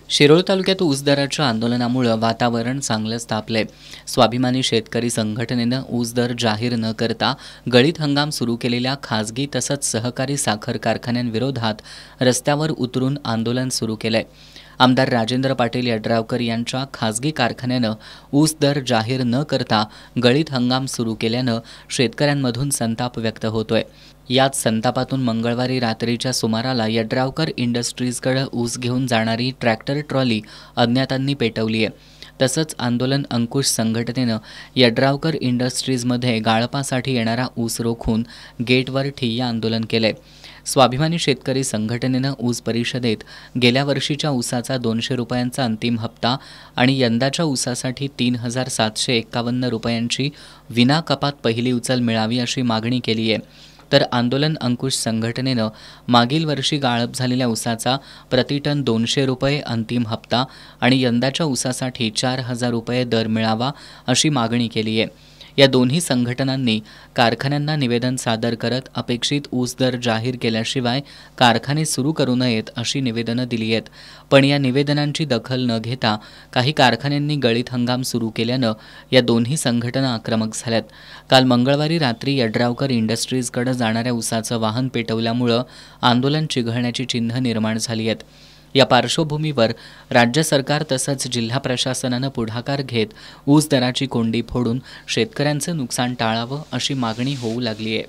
शिरोळ तालुक्यात ऊस दराच्या आंदोलनामुळे वातावरण चांगलंच तापलंय। स्वाभिमानी शेतकरी संघटनेनं ऊस दर जाहीर न करता गळीत हंगाम सुरू केलेल्या खासगी तसंच सहकारी साखर कारखान्यांविरोधात रस्त्यावर उतरून आंदोलन सुरू केलंय। आमदार राजेंद्र पाटील यड्रावकर यांच्या खासगी कारखान्यानं ऊस दर जाहीर न करता गळीत हंगाम सुरू केल्यानं शेतकऱ्यांमधून संताप व्यक्त होतोय। याच संतापातून मंगळवारी रात्रीच्या सुमाराला यड्रावकर इंडस्ट्रीजकडे ऊस घेऊन जाणारी ट्रॅक्टर ट्रॉली अज्ञातांनी पेटवली आहे। तसंच आंदोलन अंकुश संघटनेनं यड्रावकर इंडस्ट्रीजमध्ये गाळपासाठी येणारा ऊस रोखून गेटवर ठिय्या आंदोलन केलंय। स्वाभिमानी शेतकरी संघटनेनं ऊस परिषदेत गेल्या वर्षीच्या ऊसाचा 200 रुपयांचा अंतिम हप्ता आणि यंदाच्या ऊसासाठी 3751 रुपयांची विना कपात पहिली उचल मिळावी अशी मागणी केली आहे। तर आंदोलन अंकुश संघटनेनं मागील वर्षी गाळप झालेल्या ऊसाचा प्रतिटन 200 रुपये अंतिम हप्ता आणि यंदाच्या ऊसासाठी 4000 रुपये दर मिळावा अशी मागणी केली आहे। या दोन्ही संघटनांनी कारखान्यांना निवेदन सादर करत अपेक्षित ऊस दर जाहीर केल्याशिवाय कारखाने सुरू करू नयेत अशी निवेदनं दिली आहेत। पण या निवेदनांची दखल न घेता काही कारखान्यांनी गळीत हंगाम सुरू केल्यानं या दोन्ही संघटना आक्रमक झाल्यात। काल मंगळवारी रात्री यड्रावकर इंडस्ट्रीजकडे जाणाऱ्या ऊसाचं वाहन पेटवल्यामुळं आंदोलन चिघळण्याची चिन्ह निर्माण झाली आहेत। या पार्श्वभूमीवर राज्य सरकार तसंच जिल्हा प्रशासनानं पुढाकार घेत ऊस दराची कोंडी फोडून शेतकऱ्यांचं नुकसान टाळावं अशी मागणी होऊ लागली आहे।